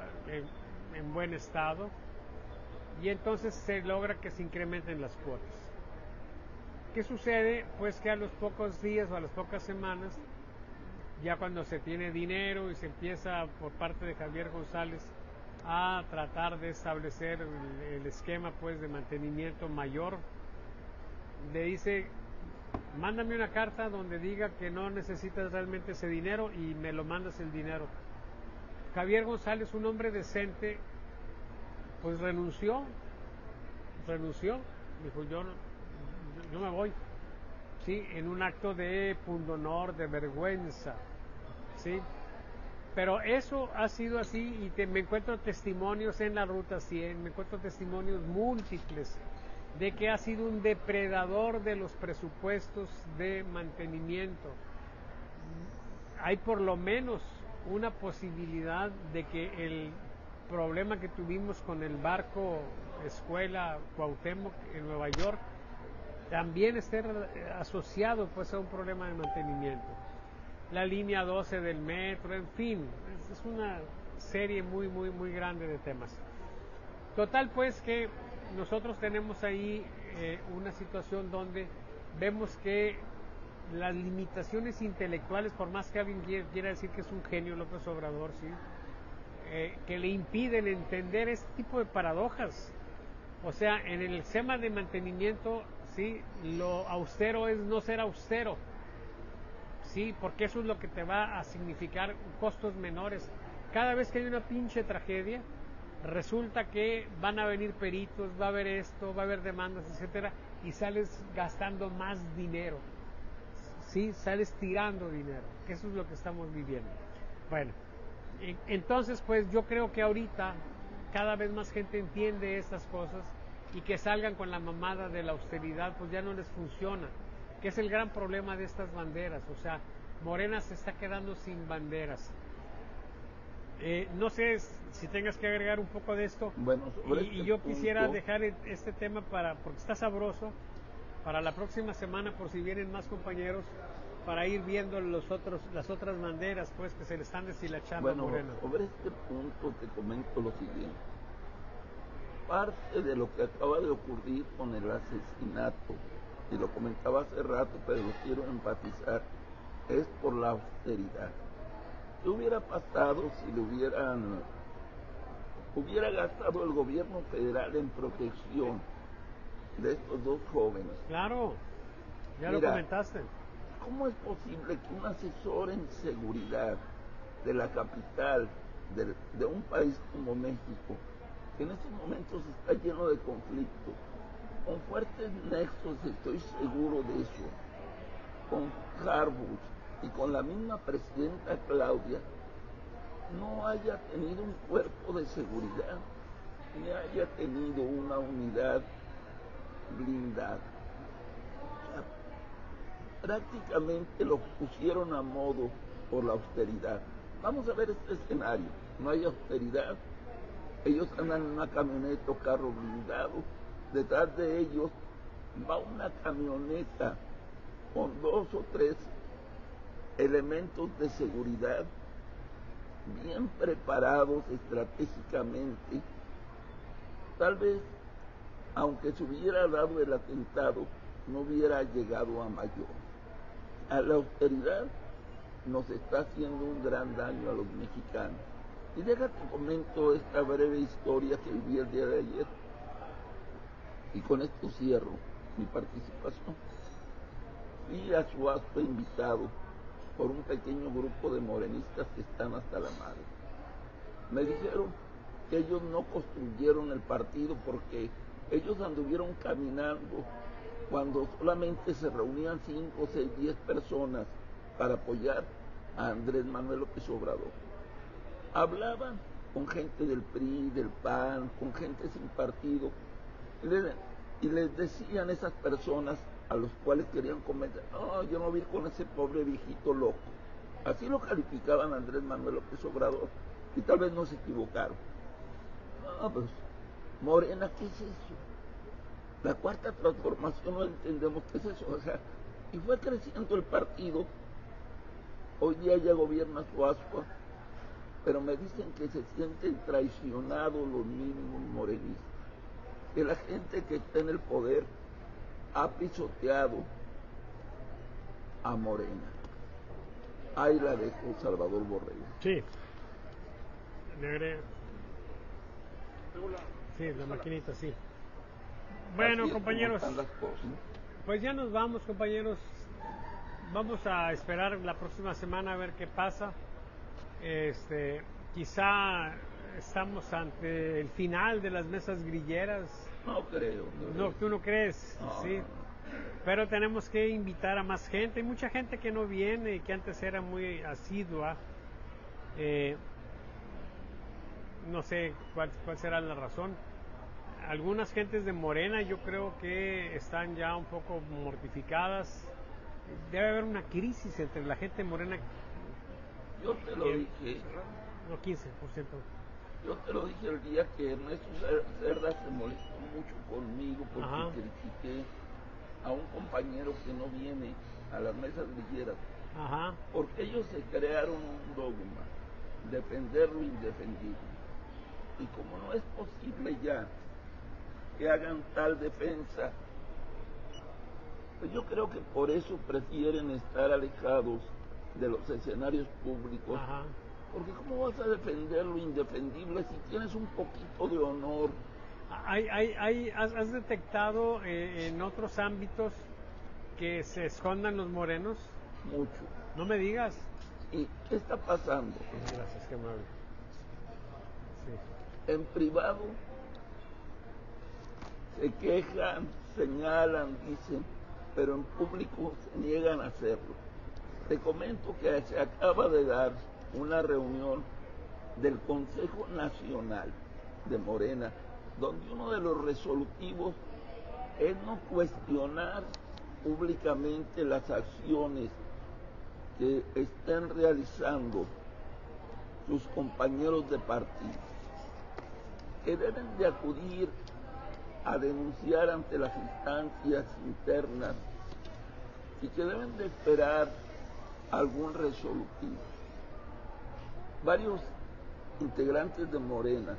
en buen estado, y entonces se logra que se incrementen las cuotas. ¿Qué sucede? Pues que a los pocos días o a las pocas semanas, ya cuando se tiene dinero y se empieza por parte de Javier González a tratar de establecer el esquema pues de mantenimiento mayor, le dice: mándame una carta donde diga que no necesitas realmente ese dinero y me lo mandas el dinero. Javier González, un hombre decente, pues renunció, dijo: yo me voy, sí, en un acto de pundonor, de vergüenza, sí. Pero eso ha sido así, y me encuentro testimonios en la Ruta 100, me encuentro testimonios múltiples de que ha sido un depredador de los presupuestos de mantenimiento. Hay por lo menos una posibilidad de que el problema que tuvimos con el barco escuela Cuauhtémoc en Nueva York también esté asociado pues a un problema de mantenimiento. La línea 12 del metro, en fin, es una serie muy grande de temas. Total pues que nosotros tenemos ahí una situación donde vemos que las limitaciones intelectuales, por más que alguien quiera decir que es un genio López Obrador, ¿sí? Que le impiden entender este tipo de paradojas. O sea, en el esquema de mantenimiento, ¿sí? Lo austero es no ser austero, ¿sí? Porque eso es lo que te va a significar costos menores. Cada vez que hay una pinche tragedia, resulta que van a venir peritos, va a haber esto, va a haber demandas, etcétera, y sales gastando más dinero, ¿sí? Sales tirando dinero, que eso es lo que estamos viviendo. Bueno, entonces pues yo creo que ahorita cada vez más gente entiende estas cosas, y que salgan con la mamada de la austeridad pues ya no les funciona, que es el gran problema de estas banderas. O sea, Morena se está quedando sin banderas. No sé si tengas que agregar un poco de esto. Bueno, y yo quisiera dejar este tema porque está sabroso, para la próxima semana, por si vienen más compañeros, para ir viendo las otras banderas pues que se le están deshilachando a Morena. Sobre este punto te comento lo siguiente. Parte de lo que acaba de ocurrir con el asesinato, y lo comentaba hace rato, pero lo quiero enfatizar, es por la austeridad. ¿Qué hubiera pasado si le hubiera gastado el gobierno federal en protección de estos dos jóvenes? Claro, ya lo comentaste. ¿Cómo es posible que un asesor en seguridad de la capital de un país como México, que en estos momentos está lleno de conflictos, con fuertes nexos, estoy seguro de eso, con Harbush y con la misma presidenta Claudia, no haya tenido un cuerpo de seguridad, ni haya tenido una unidad blindada? Prácticamente lo pusieron a modo por la austeridad. Vamos a ver este escenario: no hay austeridad, ellos andan en una camioneta o carro blindado, detrás de ellos va una camioneta con 2 o 3 elementos de seguridad bien preparados estratégicamente. Tal vez aunque se hubiera dado el atentado, no hubiera llegado a mayor. A la austeridad nos está haciendo un gran daño a los mexicanos. Y déjate comento esta breve historia que viví el día de ayer. Y con esto cierro mi participación. Fui a Suazua invitado por un pequeño grupo de morenistas que están hasta la madre. Me dijeron que ellos no construyeron el partido porque ellos anduvieron caminando cuando solamente se reunían 5, 6, 10 personas para apoyar a Andrés Manuel López Obrador. Hablaban con gente del PRI, del PAN, con gente sin partido, y les decían esas personas a los cuales querían convencer, no, yo no voy a ir con ese pobre viejito loco. Así lo calificaban a Andrés Manuel López Obrador, y tal vez no se equivocaron. No, pues, Morena, ¿qué es eso? La cuarta transformación no entendemos qué es eso. O sea, y fue creciendo el partido. Hoy día ya gobierna Suazua, pero me dicen que se sienten traicionados los mismos morenistas, que la gente que está en el poder ha pisoteado a Morena. Ahí la dejó Salvador Borrego. Sí. Sí, la maquinita, sí. Bueno, compañeros, pues ya nos vamos, compañeros. Vamos a esperar la próxima semana a ver qué pasa. Quizá estamos ante el final de las mesas grilleras. No creo. No, ¿tú no crees? No, sí. No. Pero tenemos que invitar a más gente. Hay mucha gente que no viene, que antes era muy asidua. No sé cuál será la razón. Algunas gentes de Morena yo creo que están ya un poco mortificadas. Debe haber una crisis entre la gente Morena. Yo te lo dije. No, 15%. Yo te lo dije el día que Ernesto Cerda se molestó mucho conmigo porque Ajá. critiqué a un compañero que no viene a las mesas grilleras. Ajá. Porque ellos se crearon un dogma, defender lo indefendible. Y como no es posible ya que hagan tal defensa, pues yo creo que por eso prefieren estar alejados de los escenarios públicos. Ajá. Porque ¿cómo vas a defender lo indefendible si tienes un poquito de honor? ¿Has detectado en otros ámbitos que se escondan los morenos? Mucho. No me digas. ¿Y qué está pasando? Gracias, qué amable. Sí. En privado se quejan, señalan, dicen, pero en público se niegan a hacerlo. Te comento que se acaba de dar una reunión del Consejo Nacional de Morena, donde uno de los resolutivos es no cuestionar públicamente las acciones que están realizando sus compañeros de partido, que deben de acudir a denunciar ante las instancias internas y que deben de esperar algún resolutivo. Varios integrantes de Morena,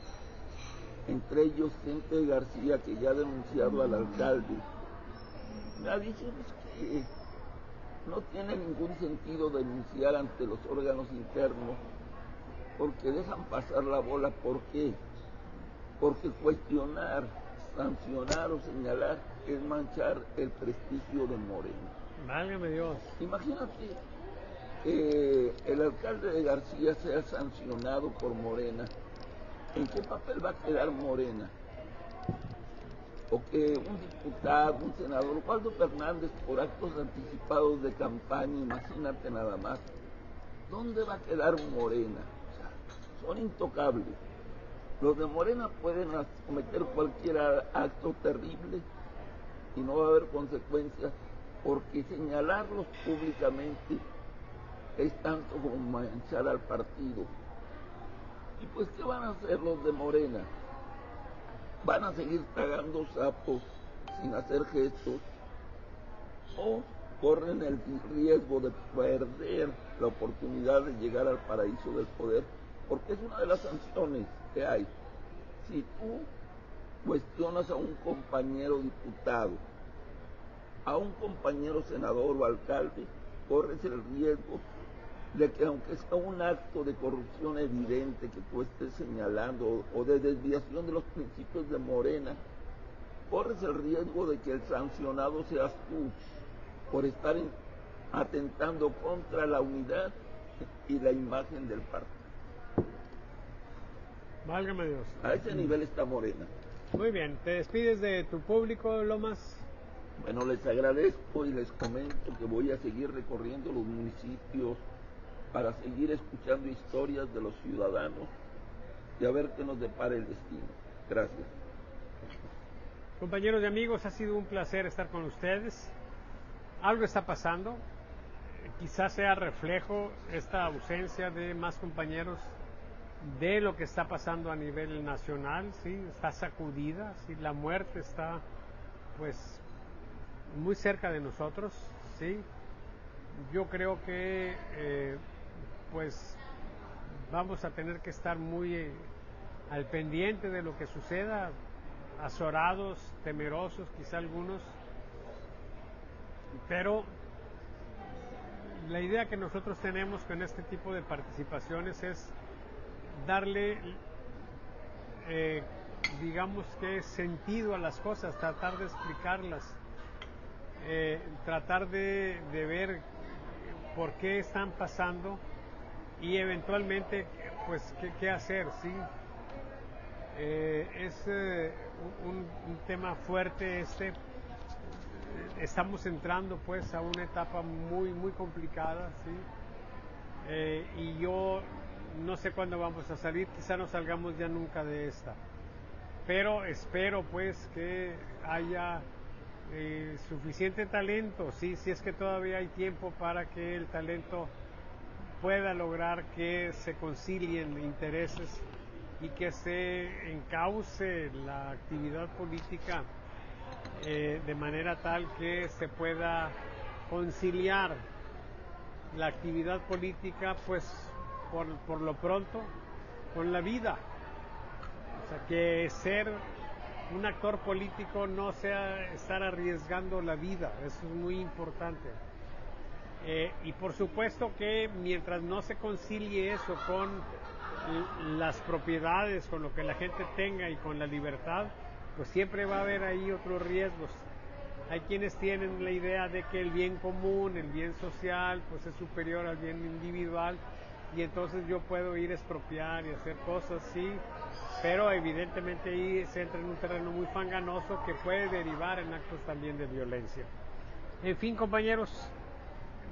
entre ellos gente García, que ya ha denunciado al alcalde, me dicen que no tiene ningún sentido denunciar ante los órganos internos porque dejan pasar la bola. ¿Por qué? Porque cuestionar, sancionar o señalar es manchar el prestigio de Morena. Válgame Dios. Imagínate que el alcalde de García sea sancionado por Morena. ¿En qué papel va a quedar Morena? O que un diputado, un senador, Waldo Fernández, por actos anticipados de campaña, imagínate nada más, ¿dónde va a quedar Morena? O sea, son intocables. Los de Morena pueden cometer cualquier acto terrible y no va a haber consecuencias, porque señalarlos públicamente es tanto como manchar al partido. Y pues, ¿qué van a hacer los de Morena? ¿Van a seguir tragando sapos sin hacer gestos? ¿O corren el riesgo de perder la oportunidad de llegar al paraíso del poder? Porque es una de las sanciones que hay. Si tú cuestionas a un compañero diputado, a un compañero senador o alcalde, corres el riesgo de que aunque sea un acto de corrupción evidente que tú estés señalando o de desviación de los principios de Morena, corres el riesgo de que el sancionado seas tú por estar atentando contra la unidad y la imagen del partido. Válgame Dios. A ese nivel está Morena. Muy bien, ¿te despides de tu público, Lomas? Bueno, les agradezco y les comento que voy a seguir recorriendo los municipios para seguir escuchando historias de los ciudadanos y a ver qué nos depara el destino. Gracias. Compañeros y amigos, ha sido un placer estar con ustedes. Algo está pasando, quizás sea reflejo esta ausencia de más compañeros de lo que está pasando a nivel nacional, ¿sí? Está sacudida, ¿sí? La muerte está pues muy cerca de nosotros, ¿sí? Yo creo que pues vamos a tener que estar muy al pendiente de lo que suceda, azorados, temerosos, quizá algunos, pero la idea que nosotros tenemos con este tipo de participaciones es darle, digamos que sentido a las cosas, tratar de explicarlas, tratar de ver por qué están pasando y eventualmente pues qué hacer, ¿sí? Es un tema fuerte este. Estamos entrando pues a una etapa muy complicada, ¿sí? Y yo no sé cuándo vamos a salir, quizá no salgamos ya nunca de esta, pero espero pues que haya suficiente talento, ¿sí? Si es que todavía hay tiempo para que el talento pueda lograr que se concilien intereses y que se encauce la actividad política de manera tal que se pueda conciliar la actividad política pues por lo pronto con la vida. O sea, que ser un actor político no sea estar arriesgando la vida, eso es muy importante. Y por supuesto que mientras no se concilie eso con las propiedades, con lo que la gente tenga y con la libertad, pues siempre va a haber ahí otros riesgos. Hay quienes tienen la idea de que el bien común, el bien social, pues es superior al bien individual y entonces yo puedo ir a expropiar y hacer cosas, sí, pero evidentemente ahí se entra en un terreno muy fanganoso que puede derivar en actos también de violencia. En fin, compañeros,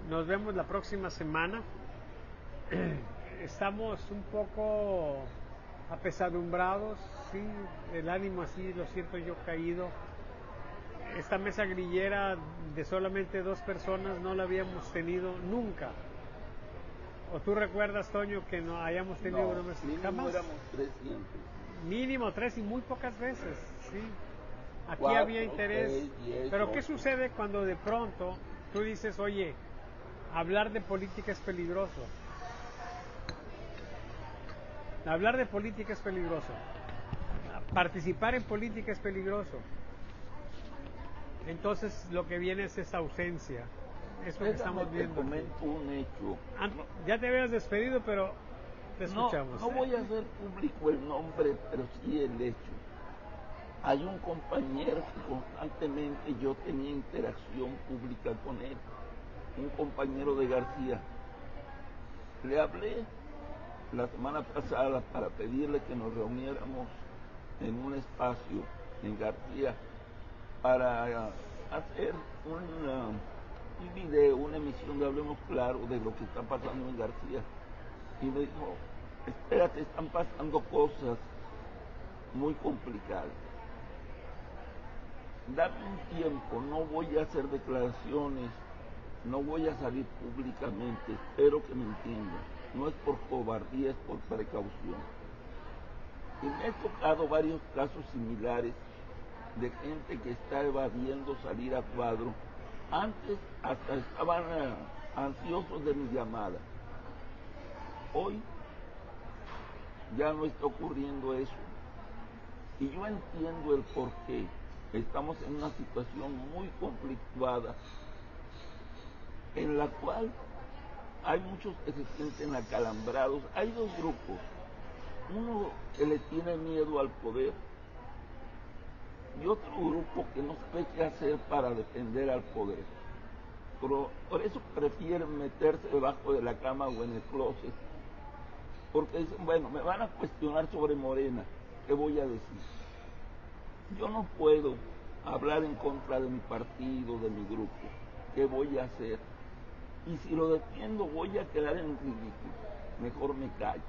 nos vemos la próxima semana. Estamos un poco apesadumbrados, sí, el ánimo así lo siento yo caído. Esta mesa grillera de solamente 2 personas no la habíamos tenido nunca. ¿O tú recuerdas, Toño, que no hayamos tenido una mesa? Mínimo jamás. Éramos 3 siempre. Mínimo 3 y muy pocas veces, sí. Aquí 4, había interés. 6, 10, pero 8. ¿qué sucede cuando de pronto tú dices, oye, hablar de política es peligroso? Hablar de política es peligroso. Participar en política es peligroso. Entonces lo que viene es esa ausencia. Es lo que estamos viendo. Te comento un hecho. Ya te habías despedido, pero te escuchamos. No voy a hacer público el nombre, pero sí el hecho. Hay un compañero que constantemente yo tenía interacción pública con él, un compañero de García. Le hablé la semana pasada para pedirle que nos reuniéramos en un espacio en García para hacer un video, una emisión de Hablemos Claro de lo que está pasando en García. Y me dijo, espérate, están pasando cosas muy complicadas. Dame un tiempo, no voy a hacer declaraciones, no voy a salir públicamente, espero que me entiendan. No es por cobardía, es por precaución. Y me he tocado varios casos similares de gente que está evadiendo salir a cuadro. Antes hasta estaban ansiosos de mi llamada. Hoy ya no está ocurriendo eso. Y yo entiendo el por qué. Estamos en una situación muy conflictuada, en la cual hay muchos que se sienten acalambrados. Hay dos grupos. Uno que le tiene miedo al poder y otro grupo que no sabe qué hacer para defender al poder. Por eso prefieren meterse debajo de la cama o en el closet, porque dicen, bueno, me van a cuestionar sobre Morena, ¿qué voy a decir? Yo no puedo hablar en contra de mi partido, de mi grupo, ¿qué voy a hacer? Y si lo defiendo voy a quedar en ridículo, mejor me callo.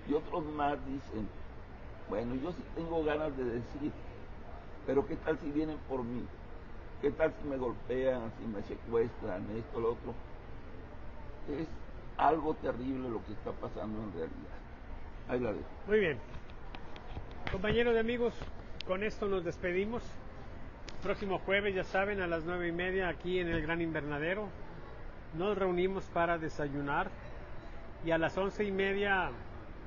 Y otros más dicen, bueno, yo sí tengo ganas de decir, pero ¿qué tal si vienen por mí? ¿Qué tal si me golpean, si me secuestran, esto, lo otro? Es algo terrible lo que está pasando en realidad. Ahí la dejo. Muy bien. Compañeros y amigos, con esto nos despedimos. Próximo jueves, ya saben, a las 9:30 aquí en el Gran Invernadero. Nos reunimos para desayunar y a las 11:30,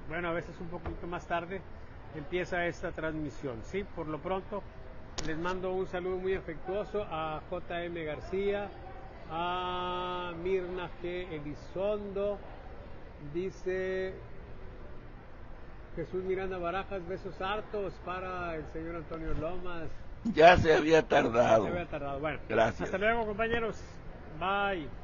bueno, a veces un poquito más tarde, empieza esta transmisión. Sí, por lo pronto les mando un saludo muy afectuoso a JM García, a Mirna G. Elizondo, dice Jesús Miranda Barajas, besos hartos para el señor Antonio Lomas. Ya se había tardado. Se había tardado. Bueno, gracias. Hasta luego, compañeros. Bye.